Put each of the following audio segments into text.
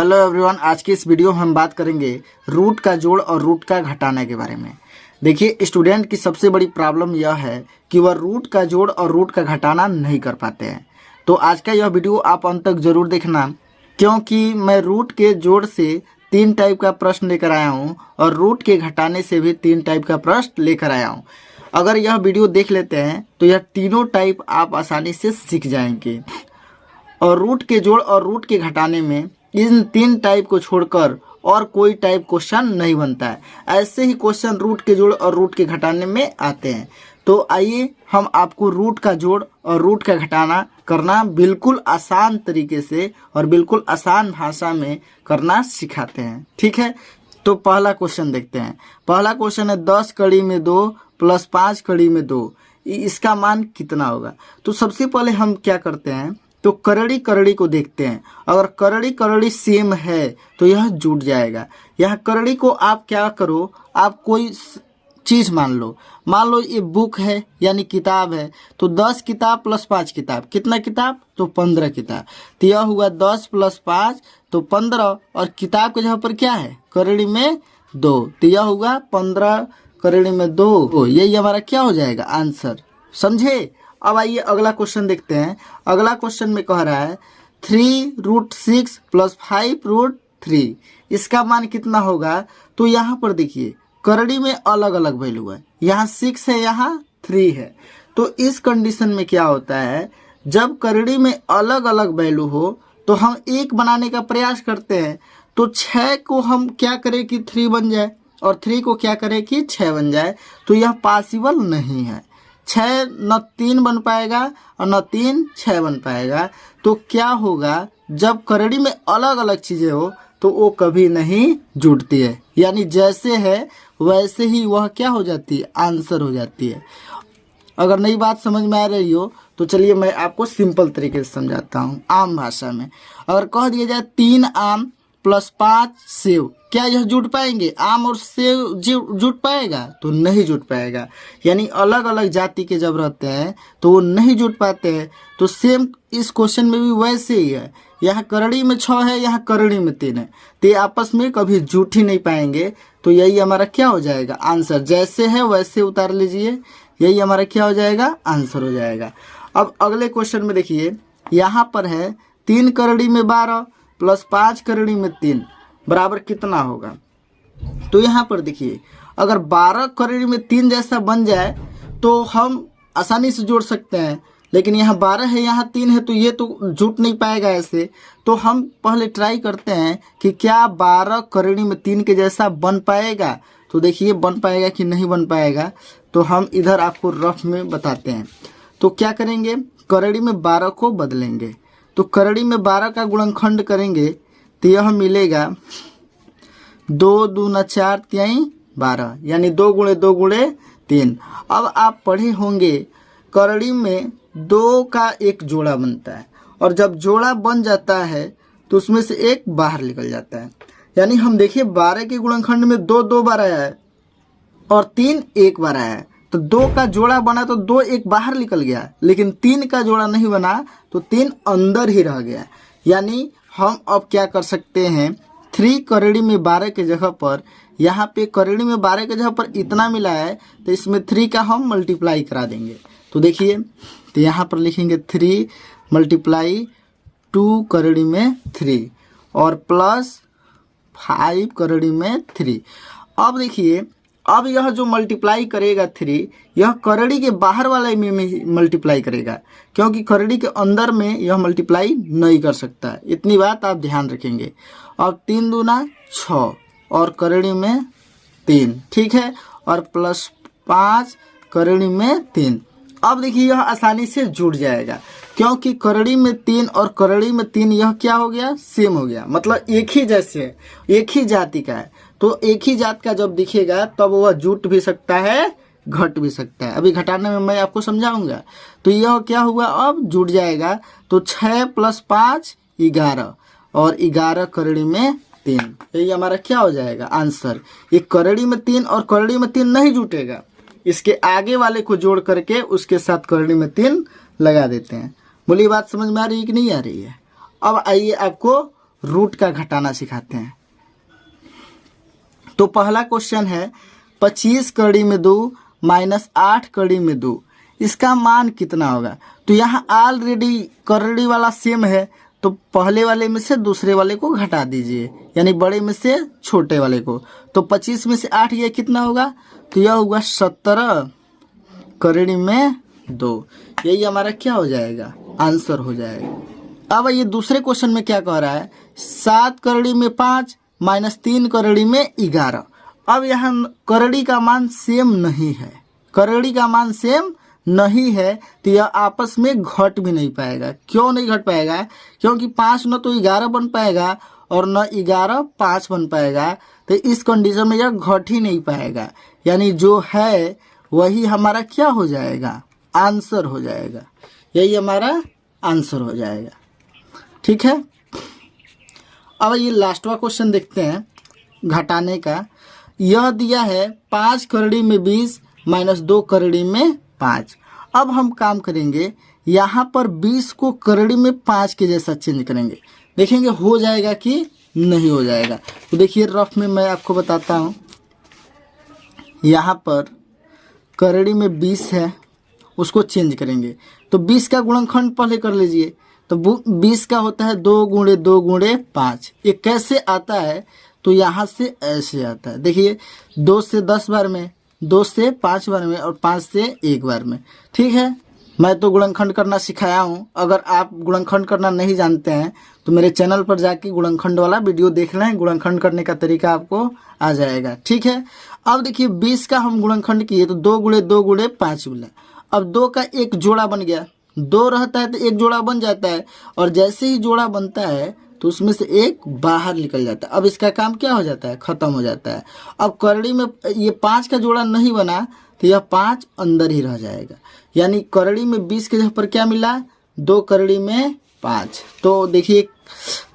Hello everyone, आज की इस वीडियो में हम बात करेंगे रूट का जोड़ और रूट का घटाना के बारे में। देखिए, स्टूडेंट की सबसे बड़ी प्रॉब्लम यह है कि वह रूट का जोड़ और रूट का घटाना नहीं कर पाते हैं। तो आज का यह वीडियो आप अंत तक जरूर देखना, क्योंकि मैं रूट के जोड़ से 3 टाइप का प्रश्न लेकर आया हूँ और रूट के घटाने से भी 3 टाइप का प्रश्न लेकर आया हूँ। अगर यह वीडियो देख लेते हैं तो यह तीनों टाइप आप आसानी से सीख जाएंगे। और रूट के जोड़ और रूट के घटाने में इन 3 टाइप को छोड़कर और कोई टाइप क्वेश्चन नहीं बनता है। ऐसे ही क्वेश्चन रूट के जोड़ और रूट के घटाने में आते हैं। तो आइए हम आपको रूट का जोड़ और रूट का घटाना करना बिल्कुल आसान तरीके से और बिल्कुल आसान भाषा में करना सिखाते हैं। ठीक है, तो पहला क्वेश्चन देखते हैं। पहला क्वेश्चन है 10 कड़ी में 2 प्लस 5 कड़ी में 2, इसका मान कितना होगा। तो सबसे पहले हम क्या करते हैं, तो करड़ी करड़ी को देखते हैं। अगर करड़ी करड़ी सेम है तो यह जुट जाएगा। यह करड़ी को आप क्या करो, आप कोई चीज मान लो ये बुक है यानी किताब है। तो 10 किताब प्लस 5 किताब, कितना किताब, तो 15 किताब। तो यह हुआ 10 प्लस 5 तो 15, और किताब के जगह पर क्या है, करड़ी में 2, तो यह हुआ 15 करड़ी में 2। यही हमारा क्या हो जाएगा, आंसर। समझे। अब आइए अगला क्वेश्चन देखते हैं। अगला क्वेश्चन में कह रहा है 3√6 प्लस 5√3, इसका मान कितना होगा। तो यहाँ पर देखिए करड़ी में अलग अलग वैल्यू है, यहाँ 6 है, यहाँ 3 है। तो इस कंडीशन में क्या होता है, जब करड़ी में अलग अलग वैल्यू हो तो हम 1 बनाने का प्रयास करते हैं। तो 6 को हम क्या करें कि 3 बन जाए, और 3 को क्या करें कि 6 बन जाए। तो यह पॉसिबल नहीं है। 6 न 3 बन पाएगा और न 3 6 बन पाएगा। तो क्या होगा, जब करड़ी में अलग अलग चीजें हो तो वो कभी नहीं जुड़ती है, यानी जैसे है वैसे ही वह क्या हो जाती है, आंसर हो जाती है। अगर नई बात समझ में आ रही हो तो चलिए मैं आपको सिंपल तरीके से समझाता हूँ आम भाषा में। अगर कह दिया जाए 3 आम प्लस 5 सेव, क्या यह जुट पाएंगे, आम और सेव जुट पाएगा, तो नहीं जुट पाएगा। यानी अलग अलग जाति के जब रहते हैं तो वो नहीं जुट पाते हैं। तो सेम इस क्वेश्चन में भी वैसे ही है। यहाँ करड़ी में 6 है, यहाँ करड़ी में 3 है, तो ये आपस में कभी जुट ही नहीं पाएंगे। तो यही हमारा क्या हो जाएगा, आंसर। जैसे है वैसे उतार लीजिए, यही हमारा क्या हो जाएगा, आंसर हो जाएगा। अब अगले क्वेश्चन में देखिए, यहाँ पर है 3 करड़ी में 12 प्लस 5 करड़ी में 3 बराबर कितना होगा। तो यहाँ पर देखिए, अगर 12 करड़ी में 3 जैसा बन जाए तो हम आसानी से जोड़ सकते हैं, लेकिन यहाँ 12 है, यहाँ 3 है, तो ये तो जुट नहीं पाएगा ऐसे। तो हम पहले ट्राई करते हैं कि क्या 12 करड़ी में 3 के जैसा बन पाएगा। तो देखिए बन पाएगा कि नहीं बन पाएगा। तो हम इधर आपको रफ में बताते हैं। तो क्या करेंगे, करड़ी में 12 को बदलेंगे। तो करड़ी में 12 का गुणनखंड करेंगे तो यह मिलेगा 2 दूना 4 तिहाई 12, यानी 2 गुणे 2 गुणे 3। अब आप पढ़े होंगे करड़ी में 2 का एक जोड़ा बनता है, और जब जोड़ा बन जाता है तो उसमें से एक बाहर निकल जाता है। यानी हम देखिए 12 के गुणनखंड में 2 2 बार आया है और 3 1 बार आया है। तो 2 का जोड़ा बना तो 2 एक बाहर निकल गया, लेकिन 3 का जोड़ा नहीं बना तो 3 अंदर ही रह गया। यानी हम अब क्या कर सकते हैं, 3 करड़ी में 12 के जगह पर, यहाँ पे करड़ी में 12 के जगह पर इतना मिला है तो इसमें 3 का हम मल्टीप्लाई करा देंगे। तो देखिए, तो यहाँ पर लिखेंगे 3 मल्टीप्लाई 2 करड़ी में 3 और प्लस 5 करड़ी में 3। अब देखिए, अब यह जो मल्टीप्लाई करेगा 3, यह करड़ी के बाहर वाले में मल्टीप्लाई करेगा, क्योंकि करड़ी के अंदर में यह मल्टीप्लाई नहीं कर सकता। इतनी बात आप ध्यान रखेंगे। अब 3 दूना 6 और करड़ी में 3, ठीक है, और प्लस 5 करड़ी में 3। अब देखिए यह आसानी से जुड़ जाएगा, क्योंकि करड़ी में 3 और करड़ी में 3 यह क्या हो गया, सेम हो गया, मतलब एक ही जैसे है, एक ही जाति का है। तो एक ही जात का जब दिखेगा तब वह जुट भी सकता है, घट भी सकता है। अभी घटाने में मैं आपको समझाऊंगा। तो यह क्या हुआ, अब जुट जाएगा। तो 6 प्लस 5 11 और 11 करड़ी में 3, यही हमारा क्या हो जाएगा, आंसर। ये करड़ी में 3 और करड़ी में 3 नहीं जुटेगा, इसके आगे वाले को जोड़ करके उसके साथ करड़ी में 3 लगा देते हैं। बोलिए बात समझ में आ रही है कि नहीं आ रही है। अब आइए आपको रूट का घटाना सिखाते हैं। तो पहला क्वेश्चन है 25 कड़ी में 2 माइनस 8 कड़ी में 2, इसका मान कितना होगा। तो यहाँ ऑलरेडी कड़ी वाला सेम है, तो पहले वाले में से दूसरे वाले को घटा दीजिए, यानी बड़े में से छोटे वाले को। तो 25 में से 8 ये कितना होगा, तो यह होगा 17 कड़ी में 2। यही हमारा क्या हो जाएगा, आंसर हो जाएगा। अब ये दूसरे क्वेश्चन में क्या कह रहा है, 7 कड़ी में 5 माइनस 3 कड़ी में 11। अब यहाँ कड़ी का मान सेम नहीं है, कड़ी का मान सेम नहीं है, तो यह आपस में घट भी नहीं पाएगा। क्यों नहीं घट पाएगा, क्योंकि 5 न तो 11 बन पाएगा और न 11 5 बन पाएगा। तो इस कंडीशन में यह घट ही नहीं पाएगा, यानी जो है वही हमारा क्या हो जाएगा, आंसर हो जाएगा। यही हमारा आंसर हो जाएगा। ठीक है, अब ये लास्टवा क्वेश्चन देखते हैं घटाने का। यह दिया है 5 कड़ी में 20 माइनस 2 कड़ी में 5। अब हम काम करेंगे, यहाँ पर 20 को कड़ी में 5 के जैसा चेंज करेंगे, देखेंगे हो जाएगा कि नहीं हो जाएगा। तो देखिए रफ में मैं आपको बताता हूँ। यहाँ पर कड़ी में 20 है, उसको चेंज करेंगे। तो 20 का गुणनखंड पहले कर लीजिए। तो 20 का होता है 2 गुणे 2 गुणे 5। ये कैसे आता है, तो यहाँ से ऐसे आता है। देखिए 2 से 10 बार में, 2 से 5 बार में और 5 से 1 बार में। ठीक है, मैं तो गुणनखंड करना सिखाया हूँ। अगर आप गुणनखंड करना नहीं जानते हैं तो मेरे चैनल पर जाके गुणनखंड वाला वीडियो देख लें, गुणनखंड करने का तरीका आपको आ जाएगा। ठीक है, अब देखिए 20 का हम गुणनखंड किए तो 2 गुणे 2 गुणे 5 मिला। अब 2 का एक जोड़ा बन गया, 2 रहता है तो एक जोड़ा बन जाता है, और जैसे ही जोड़ा बनता है तो उसमें से एक बाहर निकल जाता है। अब इसका काम क्या हो जाता है, खत्म हो जाता है। अब कड़ी में ये 5 का जोड़ा नहीं बना तो यह 5 अंदर ही रह जाएगा, यानी कड़ी में 20 के जगह पर क्या मिला, 2 कड़ी में 5। तो देखिए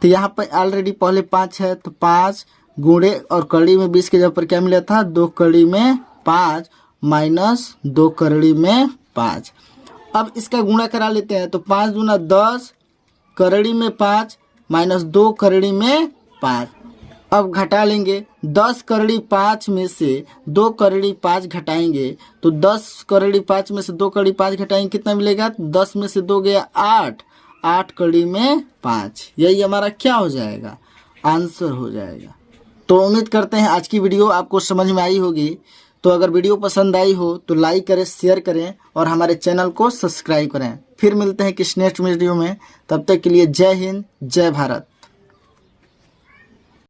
तो यहाँ पर ऑलरेडी पहले 5 है, तो 5 गुणे और कड़ी में 20 के जगह पर क्या मिला था, 2 कड़ी में 5 माइनस 2 कड़ी में 5। अब इसका गुणा करा लेते हैं, तो 5 दूना 10 कड़ी में 5 माइनस 2 कड़ी में 5। अब घटा लेंगे, 10 कड़ी 5 में से 2 कड़ी 5 घटाएंगे तो 10 कड़ी 5 में से 2 कड़ी 5 घटाएंगे, कितना मिलेगा, 10 में से 2 गया 8, 8 कड़ी में 5। यही हमारा क्या हो जाएगा, आंसर हो जाएगा। तो उम्मीद करते हैं आज की वीडियो आपको समझ में आई होगी। तो अगर वीडियो पसंद आई हो तो लाइक करें, शेयर करें और हमारे चैनल को सब्सक्राइब करें। फिर मिलते हैं किसी नेक्स्ट वीडियो में, तब तक के लिए जय हिंद, जय भारत।